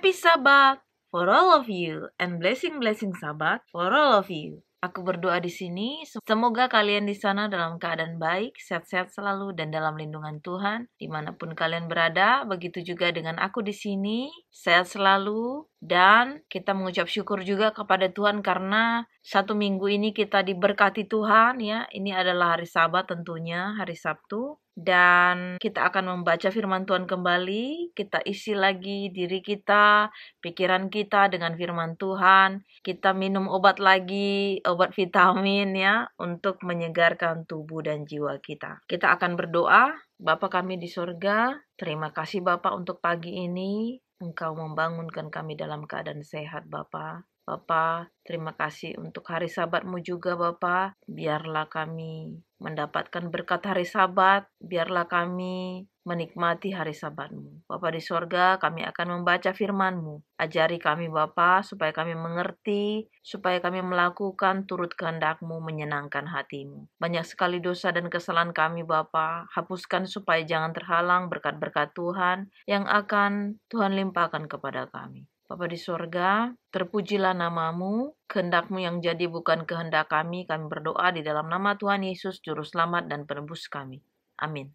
Happy Sabbath for all of you and blessing Sabbath for all of you. Aku berdoa di sini, semoga kalian di sana dalam keadaan baik, sehat-sehat selalu dan dalam lindungan Tuhan dimanapun kalian berada. Begitu juga dengan aku di sini, sehat selalu. Dan kita mengucap syukur juga kepada Tuhan karena 1 minggu ini kita diberkati Tuhan ya. Ini adalah hari Sabat tentunya, hari Sabtu. Dan kita akan membaca firman Tuhan kembali. Kita isi lagi diri kita, pikiran kita dengan firman Tuhan. Kita minum obat lagi, obat vitamin ya, untuk menyegarkan tubuh dan jiwa kita. Kita akan berdoa. Bapa kami di sorga, terima kasih Bapa untuk pagi ini. Engkau membangunkan kami dalam keadaan sehat Bapa. Bapa, terima kasih untuk hari Sabat-Mu juga Bapa. Biarlah kami mendapatkan berkat hari Sabat. Biarlah kami menikmati hari Sabat-Mu. Bapa di sorga, kami akan membaca firman-Mu. Ajari kami Bapa, supaya kami mengerti, supaya kami melakukan turut kehendak-Mu, menyenangkan hati-Mu. Banyak sekali dosa dan kesalahan kami Bapa. Hapuskan supaya jangan terhalang berkat-berkat Tuhan yang akan Tuhan limpahkan kepada kami. Bapa di sorga, terpujilah nama-Mu, kehendak-Mu yang jadi bukan kehendak kami berdoa di dalam nama Tuhan Yesus, Juru Selamat dan Penebus kami. Amin.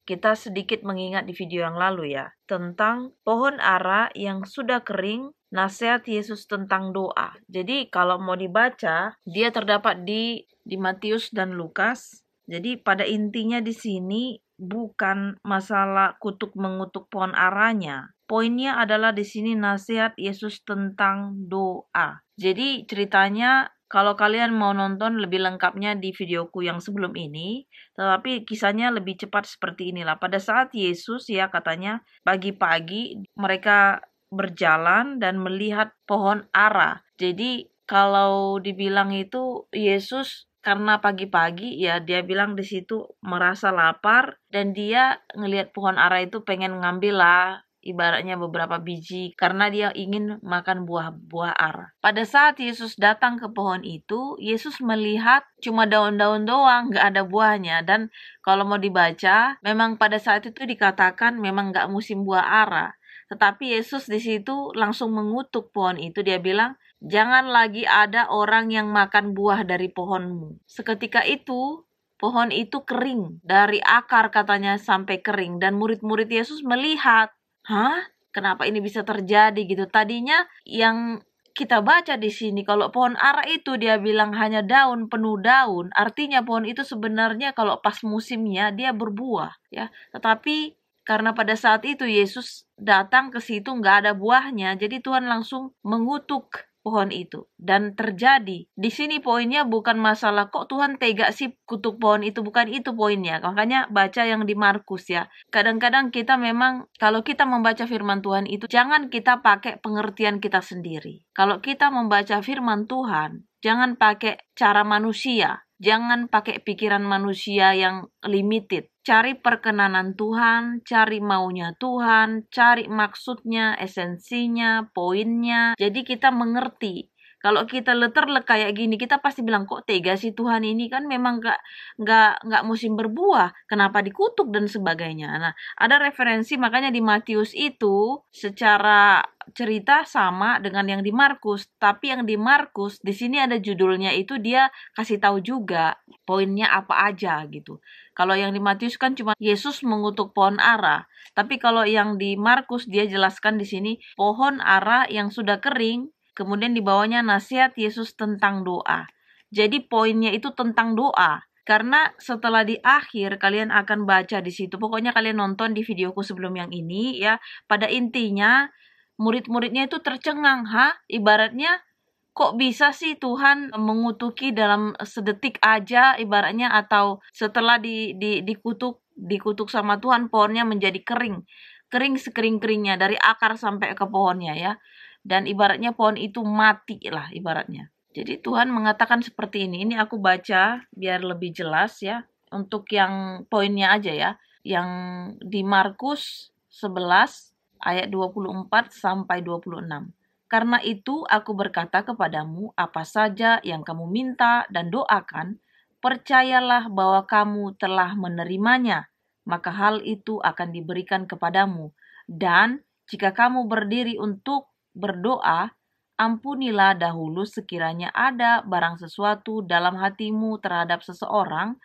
Kita sedikit mengingat di video yang lalu ya, tentang pohon ara yang sudah kering, nasihat Yesus tentang doa. Jadi kalau mau dibaca, dia terdapat di Matius dan Lukas. Jadi pada intinya di sini bukan masalah kutuk mengutuk pohon aranya. Poinnya adalah di sini nasihat Yesus tentang doa. Jadi ceritanya kalau kalian mau nonton lebih lengkapnya di videoku yang sebelum ini, tetapi kisahnya lebih cepat seperti inilah. Pada saat Yesus ya katanya pagi-pagi mereka berjalan dan melihat pohon ara. Jadi kalau dibilang itu Yesus karena pagi-pagi ya dia bilang di situ merasa lapar dan dia ngelihat pohon ara itu pengen ngambil lah ibaratnya beberapa biji karena dia ingin makan buah ara. Pada saat Yesus datang ke pohon itu, Yesus melihat cuma daun-daun doang, nggak ada buahnya. Dan kalau mau dibaca, memang pada saat itu dikatakan memang nggak musim buah ara. Tetapi Yesus di situ langsung mengutuk pohon itu. Dia bilang, jangan lagi ada orang yang makan buah dari pohonmu. Seketika itu, pohon itu kering. Dari akar katanya sampai kering. Dan murid-murid Yesus melihat, hah? Kenapa ini bisa terjadi gitu? Tadinya yang kita baca di sini kalau pohon ara itu dia bilang hanya daun, penuh daun, artinya pohon itu sebenarnya kalau pas musimnya dia berbuah ya. Tetapi karena pada saat itu Yesus datang ke situ nggak ada buahnya, jadi Tuhan langsung mengutuk pohon itu. Dan terjadi. Di sini poinnya bukan masalah kok Tuhan tega sih kutuk pohon itu. Bukan itu poinnya. Makanya baca yang di Markus ya. Kadang-kadang kita memang, kalau kita membaca firman Tuhan itu, jangan kita pakai pengertian kita sendiri. Kalau kita membaca firman Tuhan, jangan pakai cara manusia. Jangan pakai pikiran manusia yang limited. Cari perkenanan Tuhan, cari maunya Tuhan, cari maksudnya, esensinya, poinnya. Jadi kita mengerti. Kalau kita leterlek kayak gini, kita pasti bilang kok tega sih Tuhan ini kan memang nggak musim berbuah, kenapa dikutuk dan sebagainya. Nah, ada referensi makanya di Matius itu secara cerita sama dengan yang di Markus, tapi yang di Markus di sini ada judulnya itu dia kasih tahu juga poinnya apa aja gitu. Kalau yang di Matius kan cuma Yesus mengutuk pohon ara, tapi kalau yang di Markus dia jelaskan di sini pohon ara yang sudah kering. Kemudian di bawahnya nasihat Yesus tentang doa. Jadi poinnya itu tentang doa. Karena setelah di akhir kalian akan baca di situ. Pokoknya kalian nonton di videoku sebelum yang ini ya. Pada intinya murid-muridnya itu tercengang. Ibaratnya kok bisa sih Tuhan mengutuki dalam sedetik aja ibaratnya, atau setelah dikutuk sama Tuhan pohonnya menjadi kering. Kering sekering-keringnya dari akar sampai ke pohonnya ya. Dan ibaratnya pohon itu mati lah ibaratnya. Jadi Tuhan mengatakan seperti ini. Ini aku baca biar lebih jelas ya. Untuk yang poinnya aja ya. Yang di Markus 11 ayat 24 sampai 26. Karena itu aku berkata kepadamu, apa saja yang kamu minta dan doakan, percayalah bahwa kamu telah menerimanya. Maka hal itu akan diberikan kepadamu. Dan jika kamu berdiri untuk berdoa, ampunilah dahulu sekiranya ada barang sesuatu dalam hatimu terhadap seseorang,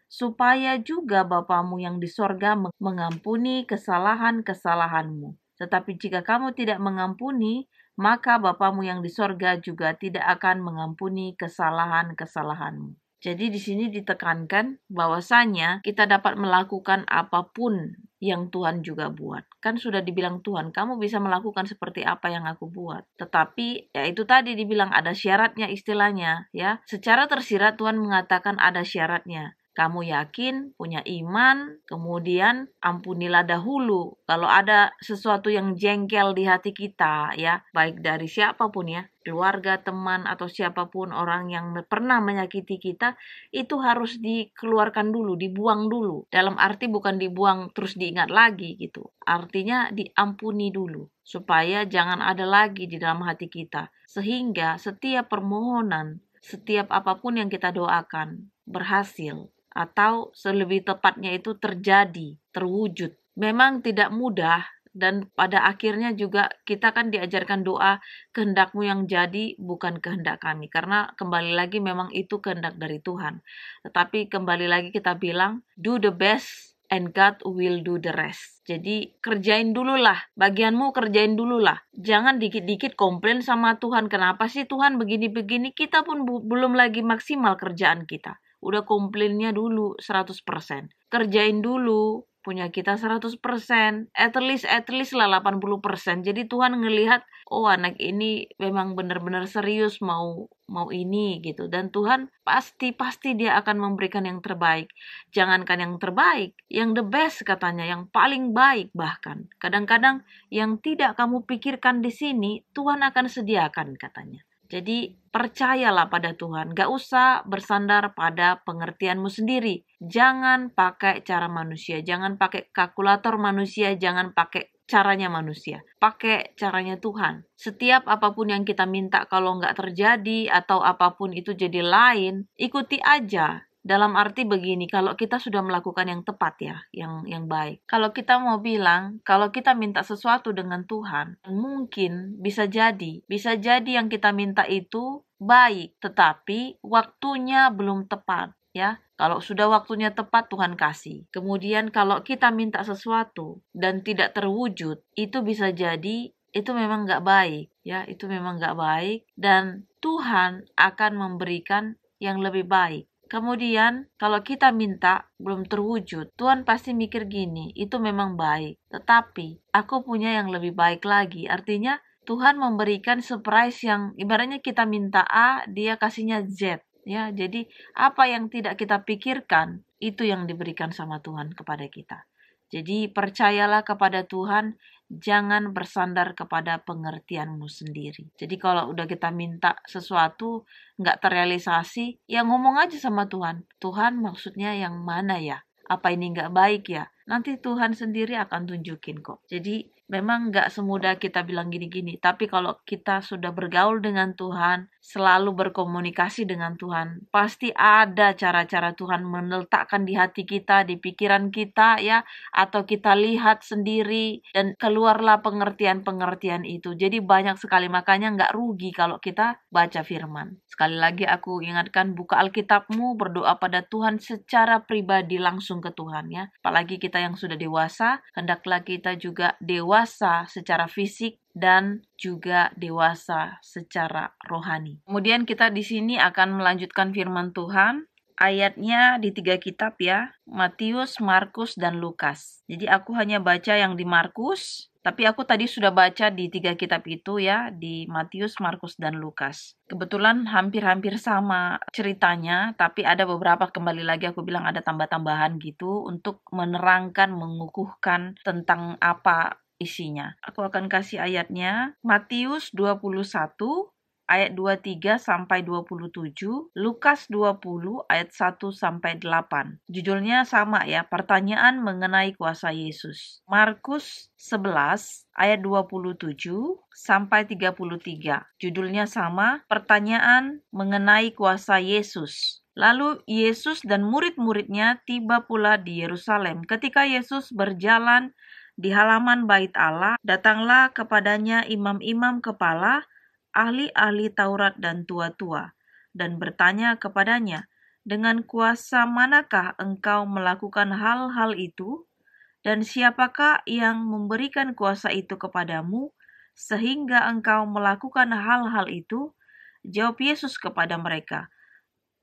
supaya juga Bapamu yang di sorga mengampuni kesalahan-kesalahanmu. Tetapi jika kamu tidak mengampuni, maka Bapamu yang di sorga juga tidak akan mengampuni kesalahan-kesalahanmu. Jadi di sini ditekankan bahwasanya kita dapat melakukan apapun yang Tuhan juga buat. Kan sudah dibilang Tuhan, kamu bisa melakukan seperti apa yang aku buat. Tetapi ya itu tadi dibilang ada syaratnya istilahnya ya. Secara tersirat Tuhan mengatakan ada syaratnya. Kamu yakin, punya iman, kemudian ampunilah dahulu. Kalau ada sesuatu yang jengkel di hati kita, ya, baik dari siapapun ya, keluarga, teman, atau siapapun orang yang pernah menyakiti kita, itu harus dikeluarkan dulu, dibuang dulu. Dalam arti bukan dibuang terus diingat lagi gitu. Artinya diampuni dulu, supaya jangan ada lagi di dalam hati kita. Sehingga setiap permohonan, setiap apapun yang kita doakan, berhasil. Atau selebih tepatnya itu terjadi, terwujud. Memang tidak mudah dan pada akhirnya juga kita kan diajarkan doa kehendakmu yang jadi bukan kehendak kami. Karena kembali lagi memang itu kehendak dari Tuhan. Tetapi kembali lagi kita bilang do the best and God will do the rest. Jadi kerjain dulu lah, bagianmu kerjain dulu lah. Jangan dikit-dikit komplain sama Tuhan. Kenapa sih Tuhan begini-begini? Kita pun belum lagi maksimal kerjaan kita. Udah komplainnya dulu 100%. Kerjain dulu punya kita 100%. At least lah 80%. Jadi Tuhan ngelihat, oh anak ini memang benar-benar serius mau ini gitu. Dan Tuhan pasti dia akan memberikan yang terbaik. Jangankan yang terbaik, yang the best katanya, yang paling baik bahkan. Kadang-kadang yang tidak kamu pikirkan di sini, Tuhan akan sediakan katanya. Jadi percayalah pada Tuhan, gak usah bersandar pada pengertianmu sendiri. Jangan pakai cara manusia, jangan pakai kalkulator manusia, jangan pakai caranya manusia. Pakai caranya Tuhan. Setiap apapun yang kita minta kalau gak terjadi atau apapun itu jadi lain, ikuti aja. Dalam arti begini, kalau kita sudah melakukan yang tepat ya, yang baik. Kalau kita mau bilang, kalau kita minta sesuatu dengan Tuhan, mungkin bisa jadi yang kita minta itu baik, tetapi waktunya belum tepat ya. Kalau sudah waktunya tepat, Tuhan kasih. Kemudian kalau kita minta sesuatu dan tidak terwujud, itu bisa jadi itu memang gak baik ya, itu memang gak baik dan Tuhan akan memberikan yang lebih baik. Kemudian kalau kita minta belum terwujud, Tuhan pasti mikir gini, itu memang baik. Tetapi aku punya yang lebih baik lagi. Artinya Tuhan memberikan surprise yang ibaratnya kita minta A, dia kasihnya Z. Ya, jadi apa yang tidak kita pikirkan, itu yang diberikan sama Tuhan kepada kita. Jadi percayalah kepada Tuhan, jangan bersandar kepada pengertianmu sendiri. Jadi kalau udah kita minta sesuatu nggak terrealisasi, ya ngomong aja sama Tuhan. Tuhan maksudnya yang mana ya? Apa ini nggak baik ya? Nanti Tuhan sendiri akan tunjukin kok. Jadi memang nggak semudah kita bilang gini-gini. Tapi kalau kita sudah bergaul dengan Tuhan, selalu berkomunikasi dengan Tuhan, pasti ada cara-cara Tuhan meletakkan di hati kita, di pikiran kita ya, atau kita lihat sendiri dan keluarlah pengertian-pengertian itu. Jadi banyak sekali, makanya nggak rugi kalau kita baca firman. Sekali lagi aku ingatkan, buka Alkitabmu, berdoa pada Tuhan secara pribadi langsung ke Tuhan ya. Apalagi kita yang sudah dewasa, hendaklah kita juga dewasa secara fisik dan juga dewasa secara rohani. Kemudian kita di sini akan melanjutkan firman Tuhan. Ayatnya di 3 kitab ya, Matius, Markus, dan Lukas. Jadi aku hanya baca yang di Markus, tapi aku tadi sudah baca di 3 kitab itu ya, di Matius, Markus, dan Lukas. Kebetulan hampir-hampir sama ceritanya, tapi ada beberapa, kembali lagi aku bilang ada tambah-tambahan gitu untuk menerangkan, mengukuhkan tentang apa isinya. Aku akan kasih ayatnya. Matius 21 ayat 23 sampai 27, Lukas 20 ayat 1 sampai 8. Judulnya sama ya, pertanyaan mengenai kuasa Yesus. Markus 11 ayat 27 sampai 33. Judulnya sama, pertanyaan mengenai kuasa Yesus. Lalu Yesus dan murid-muridnya tiba pula di Yerusalem. Ketika Yesus berjalan Di halaman bait Allah, datanglah kepadanya imam-imam kepala, ahli-ahli Taurat dan tua-tua, dan bertanya kepadanya, dengan kuasa manakah engkau melakukan hal-hal itu? Dan siapakah yang memberikan kuasa itu kepadamu, sehingga engkau melakukan hal-hal itu? Jawab Yesus kepada mereka,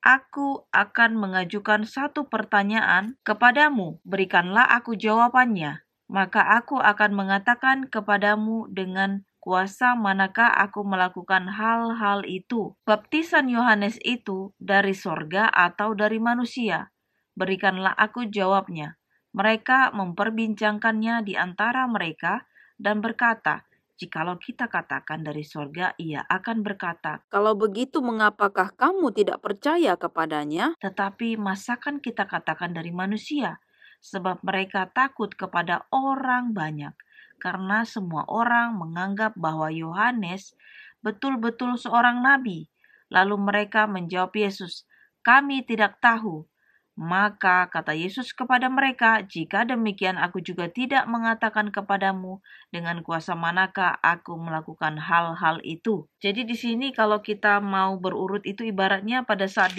Aku akan mengajukan satu pertanyaan kepadamu, berikanlah aku jawabannya. Maka aku akan mengatakan kepadamu dengan kuasa manakah aku melakukan hal-hal itu. Baptisan Yohanes itu dari sorga atau dari manusia? Berikanlah aku jawabnya. Mereka memperbincangkannya di antara mereka dan berkata, Jikalau kita katakan dari sorga, ia akan berkata, Kalau begitu, mengapakah kamu tidak percaya kepadanya? Tetapi masakan kita katakan dari manusia? Sebab mereka takut kepada orang banyak, karena semua orang menganggap bahwa Yohanes betul-betul seorang nabi. Lalu mereka menjawab Yesus, Kami tidak tahu. Maka kata Yesus kepada mereka, Jika demikian aku juga tidak mengatakan kepadamu dengan kuasa manakah aku melakukan hal-hal itu. Jadi di sini kalau kita mau berurut itu ibaratnya pada saat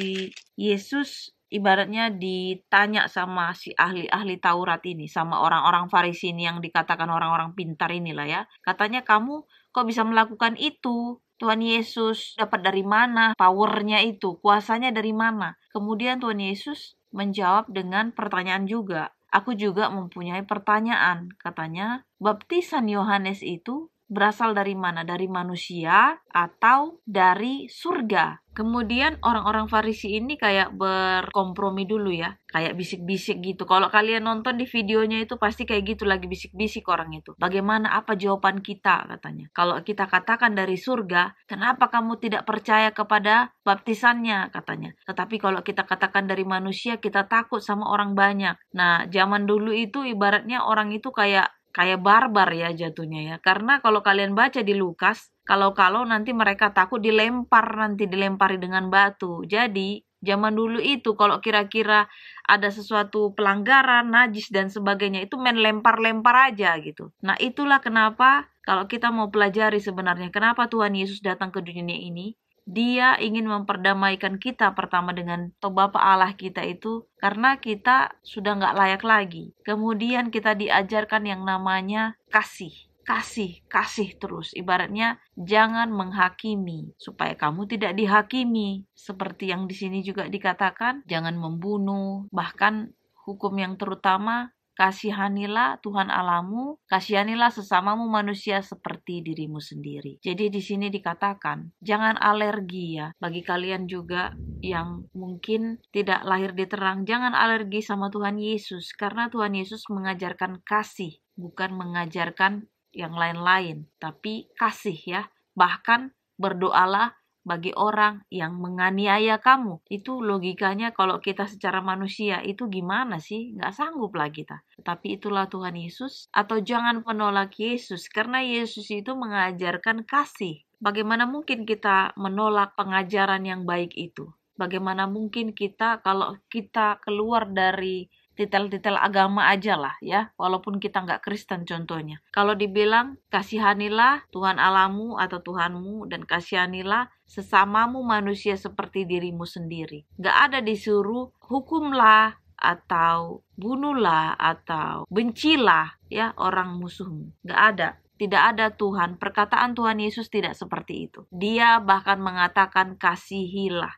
Yesus ibaratnya ditanya sama si ahli-ahli Taurat ini, sama orang-orang Farisi ini yang dikatakan orang-orang pintar inilah ya. Katanya, kamu kok bisa melakukan itu? Tuhan Yesus dapat dari mana powernya itu? Kuasanya dari mana? Kemudian Tuhan Yesus menjawab dengan pertanyaan juga. Aku juga mempunyai pertanyaan. Katanya, baptisan Yohanes itu berasal dari mana? Dari manusia atau dari surga? Kemudian orang-orang Farisi ini kayak berkompromi dulu ya. Kayak bisik-bisik gitu. Kalau kalian nonton di videonya itu pasti kayak gitu, lagi bisik-bisik orang itu. Bagaimana, apa jawaban kita katanya. Kalau kita katakan dari surga, kenapa kamu tidak percaya kepada baptisannya katanya. Tetapi kalau kita katakan dari manusia, kita takut sama orang banyak. Nah, zaman dulu itu ibaratnya orang itu kayak barbar ya jatuhnya ya. Karena kalau kalian baca di Lukas, kalau nanti mereka takut dilempari dengan batu. Jadi zaman dulu itu kalau kira-kira ada sesuatu pelanggaran, najis dan sebagainya, itu main lempar-lempar aja gitu. Nah itulah kenapa kalau kita mau pelajari sebenarnya kenapa Tuhan Yesus datang ke dunia ini. Dia ingin memperdamaikan kita pertama dengan Bapa Allah kita itu karena kita sudah nggak layak lagi. Kemudian kita diajarkan yang namanya kasih terus. Ibaratnya jangan menghakimi supaya kamu tidak dihakimi. Seperti yang di sini juga dikatakan, jangan membunuh. Bahkan hukum yang terutama, kasihanilah Tuhan Allahmu, kasihanilah sesamamu manusia seperti dirimu sendiri. Jadi di sini dikatakan, jangan alergi ya. Bagi kalian juga yang mungkin tidak lahir di terang, jangan alergi sama Tuhan Yesus. Karena Tuhan Yesus mengajarkan kasih, bukan mengajarkan yang lain-lain, tapi kasih ya. Bahkan berdoalah bagi orang yang menganiaya kamu. Itu logikanya kalau kita secara manusia itu gimana sih? Nggak sanggup lah kita. Tetapi itulah Tuhan Yesus. Atau jangan menolak Yesus, karena Yesus itu mengajarkan kasih. Bagaimana mungkin kita menolak pengajaran yang baik itu? Bagaimana mungkin kita kalau kita keluar dari titel-titel agama aja lah ya, walaupun kita nggak Kristen contohnya. Kalau dibilang kasihanilah Tuhan Allahmu atau Tuhanmu dan kasihanilah sesamamu manusia seperti dirimu sendiri. Nggak ada disuruh hukumlah atau bunuhlah atau bencilah ya orang musuhmu. Nggak ada. Tidak ada Tuhan, perkataan Tuhan Yesus tidak seperti itu. Dia bahkan mengatakan kasihilah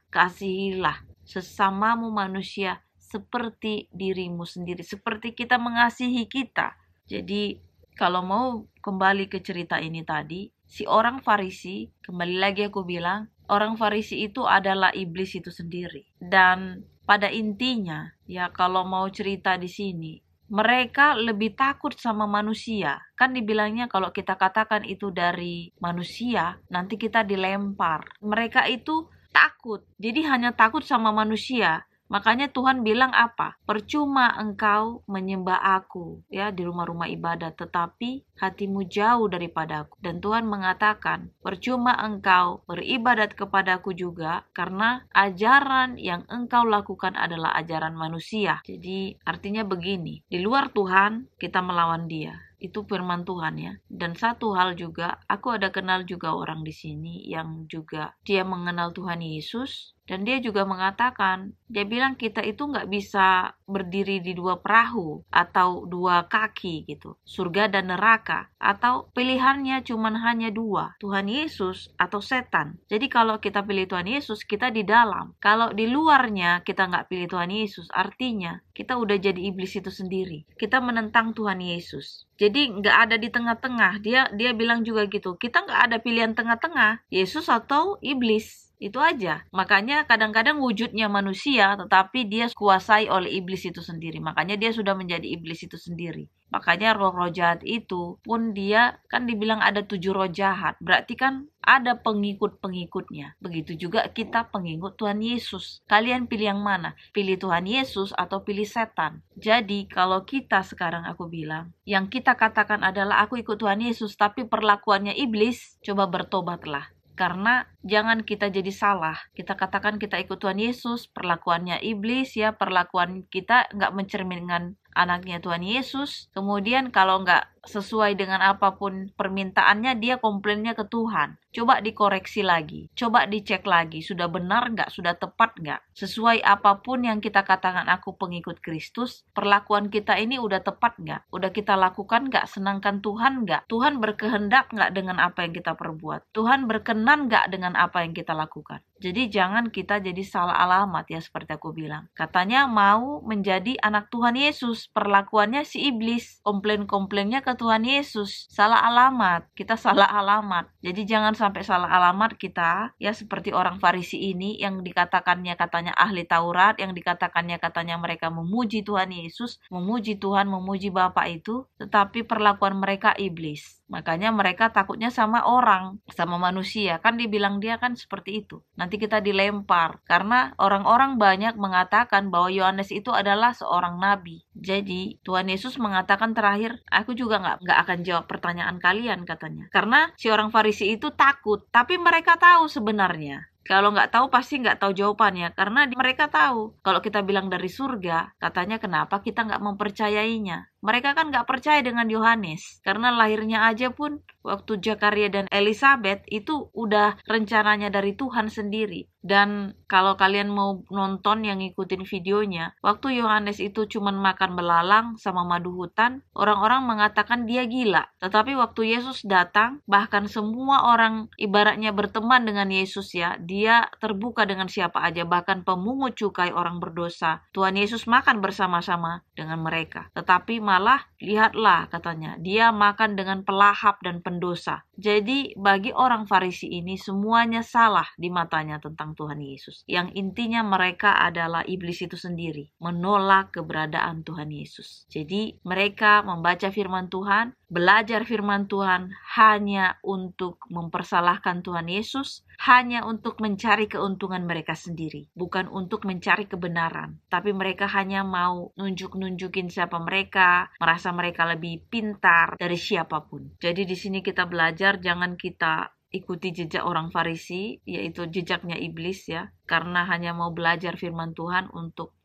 sesamamu manusia seperti dirimu sendiri, seperti kita mengasihi kita. Jadi kalau mau kembali ke cerita ini tadi, si orang Farisi, kembali lagi aku bilang, orang Farisi itu adalah iblis itu sendiri. Dan pada intinya, ya kalau mau cerita di sini, mereka lebih takut sama manusia. Kan dibilangnya kalau kita katakan itu dari manusia, nanti kita dilempar. Mereka itu takut, jadi hanya takut sama manusia. Makanya Tuhan bilang apa? Percuma engkau menyembah aku ya di rumah-rumah ibadat, tetapi hatimu jauh daripadaku. Dan Tuhan mengatakan, percuma engkau beribadat kepadaku juga karena ajaran yang engkau lakukan adalah ajaran manusia. Jadi artinya begini, di luar Tuhan kita melawan dia. Itu firman Tuhan ya. Dan satu hal juga, aku ada kenal juga orang di sini yang juga dia mengenal Tuhan Yesus. Dan dia juga mengatakan, dia bilang kita itu nggak bisa berdiri di dua perahu atau dua kaki gitu. Surga dan neraka. Atau pilihannya cuma hanya dua. Tuhan Yesus atau setan. Jadi kalau kita pilih Tuhan Yesus, kita di dalam. Kalau di luarnya kita nggak pilih Tuhan Yesus, artinya kita udah jadi iblis itu sendiri. Kita menentang Tuhan Yesus. Jadi nggak ada di tengah-tengah. Dia bilang juga gitu, kita nggak ada pilihan tengah-tengah. Yesus atau iblis. Itu aja. Makanya kadang-kadang wujudnya manusia, tetapi dia kuasai oleh iblis itu sendiri. Makanya dia sudah menjadi iblis itu sendiri. Makanya roh-roh jahat itu pun dia kan dibilang ada 7 roh jahat. Berarti kan ada pengikut-pengikutnya. Begitu juga kita pengikut Tuhan Yesus. Kalian pilih yang mana? Pilih Tuhan Yesus atau pilih setan? Jadi kalau kita sekarang aku bilang, yang kita katakan adalah aku ikut Tuhan Yesus, tapi perlakuannya iblis, coba bertobatlah. Karena jangan kita jadi salah. Kita katakan kita ikut Tuhan Yesus, perlakuannya iblis ya, perlakuan kita nggak mencerminkan anaknya Tuhan Yesus. Kemudian kalau nggak sesuai dengan apapun permintaannya, dia komplainnya ke Tuhan. Coba dikoreksi lagi, coba dicek lagi, sudah benar nggak, sudah tepat nggak? Sesuai apapun yang kita katakan aku pengikut Kristus, perlakuan kita ini udah tepat nggak? Udah kita lakukan nggak? Senangkan Tuhan nggak? Tuhan berkehendak nggak dengan apa yang kita perbuat? Tuhan berkenan nggak dengan apa yang kita lakukan? Jadi jangan kita jadi salah alamat ya, seperti aku bilang. Katanya mau menjadi anak Tuhan Yesus, perlakuannya si iblis, komplain-komplainnya ke Tuhan Yesus. Salah alamat, kita salah alamat. Jadi jangan sampai salah alamat kita ya, seperti orang Farisi ini yang dikatakannya katanya ahli Taurat, yang dikatakannya katanya mereka memuji Tuhan Yesus, memuji Tuhan, memuji Bapa itu, tetapi perlakuan mereka iblis. Makanya mereka takutnya sama orang, sama manusia. Kan dibilang dia kan seperti itu. Nanti kita dilempar. Karena orang-orang banyak mengatakan bahwa Yohanes itu adalah seorang nabi. Jadi Tuhan Yesus mengatakan terakhir, aku juga nggak akan jawab pertanyaan kalian katanya. Karena si orang Farisi itu takut. Tapi mereka tahu sebenarnya. Kalau nggak tahu pasti nggak tahu jawabannya. Karena mereka tahu. Kalau kita bilang dari surga, katanya kenapa kita nggak mempercayainya. Mereka kan nggak percaya dengan Yohanes. Karena lahirnya aja pun waktu Zakaria dan Elizabeth itu udah rencananya dari Tuhan sendiri. Dan kalau kalian mau nonton yang ngikutin videonya, waktu Yohanes itu cuman makan belalang sama madu hutan, orang-orang mengatakan dia gila. Tetapi waktu Yesus datang, bahkan semua orang ibaratnya berteman dengan Yesus ya, dia terbuka dengan siapa aja, bahkan pemungut cukai, orang berdosa. Tuhan Yesus makan bersama-sama dengan mereka. Tetapi malah lihatlah katanya, dia makan dengan pelahap dan pendosa. Jadi bagi orang Farisi ini semuanya salah di matanya tentang Tuhan Yesus. Yang intinya mereka adalah iblis itu sendiri, menolak keberadaan Tuhan Yesus. Jadi mereka membaca firman Tuhan, belajar firman Tuhan hanya untuk mempersalahkan Tuhan Yesus, hanya untuk mencari keuntungan mereka sendiri, bukan untuk mencari kebenaran. Tapi mereka hanya mau nunjukin siapa mereka, merasa mereka lebih pintar dari siapapun. Jadi di sini kita belajar, jangan kita ikuti jejak orang Farisi, yaitu jejaknya iblis ya, karena hanya mau belajar firman Tuhan untuk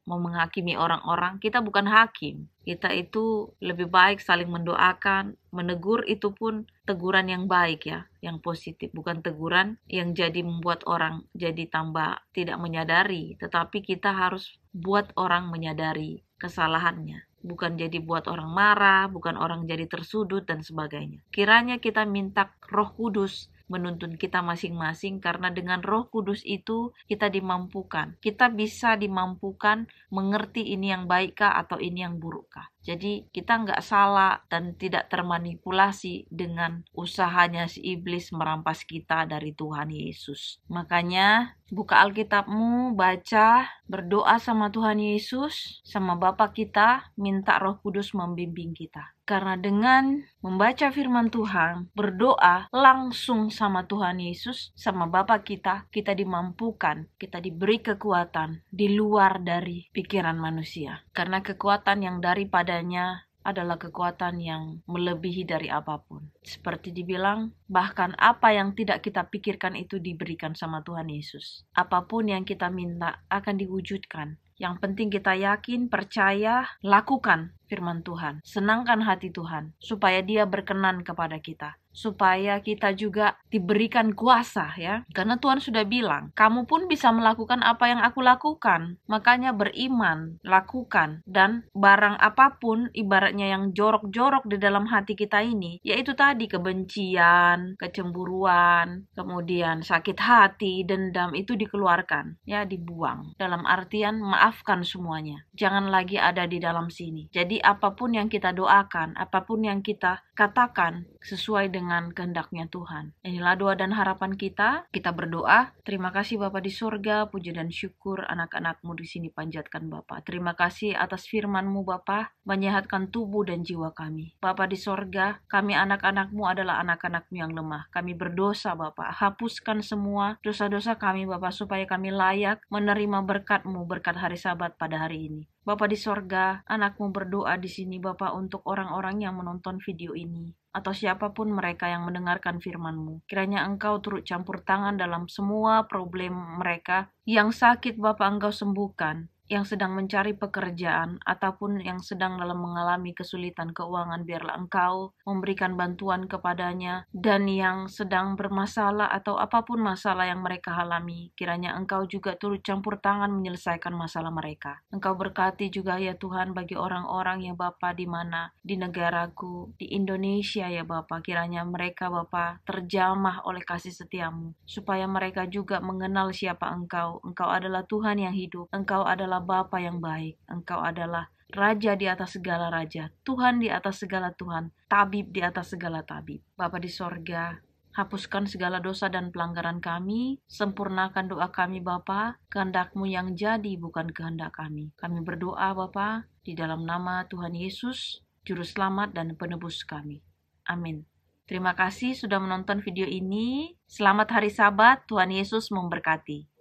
mau menghakimi orang-orang. Kita bukan hakim. Kita itu lebih baik saling mendoakan, menegur itu pun teguran yang baik ya, yang positif, bukan teguran yang jadi membuat orang jadi tambah tidak menyadari, tetapi kita harus buat orang menyadari kesalahannya. Bukan jadi buat orang marah, bukan orang jadi tersudut dan sebagainya. Kiranya kita minta Roh Kudus menuntun kita masing-masing, karena dengan Roh Kudus itu kita dimampukan. Kita bisa dimampukan mengerti ini yang baikkah atau ini yang burukkah. Jadi kita nggak salah dan tidak termanipulasi dengan usahanya si iblis merampas kita dari Tuhan Yesus. Makanya buka Alkitabmu, baca, berdoa sama Tuhan Yesus, sama Bapa kita, minta Roh Kudus membimbing kita. Karena dengan membaca firman Tuhan, berdoa langsung sama Tuhan Yesus, sama Bapa kita dimampukan, kita diberi kekuatan di luar dari pikiran manusia. Karena kekuatan yang daripadanya adalah kekuatan yang melebihi dari apapun. Seperti dibilang, bahkan apa yang tidak kita pikirkan itu diberikan sama Tuhan Yesus. Apapun yang kita minta akan diwujudkan. Yang penting kita yakin, percaya, lakukan firman Tuhan. Senangkan hati Tuhan supaya Dia berkenan kepada kita. Supaya kita juga diberikan kuasa ya. Karena Tuhan sudah bilang, kamu pun bisa melakukan apa yang aku lakukan. Makanya beriman, lakukan. Dan barang apapun ibaratnya yang jorok-jorok di dalam hati kita ini, yaitu tadi kebencian, kecemburuan, kemudian sakit hati, dendam, itu dikeluarkan. Ya, dibuang. Dalam artian maafkan semuanya. Jangan lagi ada di dalam sini. Jadi apapun yang kita doakan, apapun yang kita katakan sesuai dengan kehendaknya Tuhan. Inilah doa dan harapan kita. Kita berdoa. Terima kasih Bapa di surga, puji dan syukur anak-anak-Mu di sini panjatkan Bapa. Terima kasih atas firman-Mu Bapa, menyehatkan tubuh dan jiwa kami. Bapa di surga, kami anak-anak-Mu adalah anak-anak-Mu yang lemah. Kami berdosa Bapa. Hapuskan semua dosa-dosa kami Bapa, supaya kami layak menerima berkat-Mu, berkat hari Sabat pada hari ini. Bapa di sorga, anak-Mu berdoa di sini Bapa untuk orang-orang yang menonton video ini, atau siapapun mereka yang mendengarkan firman-Mu. Kiranya Engkau turut campur tangan dalam semua problem mereka. Yang sakit Bapa Engkau sembuhkan, yang sedang mencari pekerjaan ataupun yang sedang dalam mengalami kesulitan keuangan, biarlah Engkau memberikan bantuan kepadanya. Dan yang sedang bermasalah atau apapun masalah yang mereka alami, kiranya Engkau juga turut campur tangan menyelesaikan masalah mereka. Engkau berkati juga ya Tuhan bagi orang-orang yang Bapa di mana di negaraku, di Indonesia ya Bapa, kiranya mereka Bapa terjamah oleh kasih setia-Mu, supaya mereka juga mengenal siapa Engkau. Engkau adalah Tuhan yang hidup, Engkau adalah Bapa yang baik, Engkau adalah Raja di atas segala raja, Tuhan di atas segala Tuhan, Tabib di atas segala tabib. Bapa di sorga, hapuskan segala dosa dan pelanggaran kami, sempurnakan doa kami Bapa, kehendak-Mu yang jadi bukan kehendak kami. Kami berdoa Bapa, di dalam nama Tuhan Yesus, Juru Selamat dan Penebus kami. Amin. Terima kasih sudah menonton video ini. Selamat hari Sabat, Tuhan Yesus memberkati.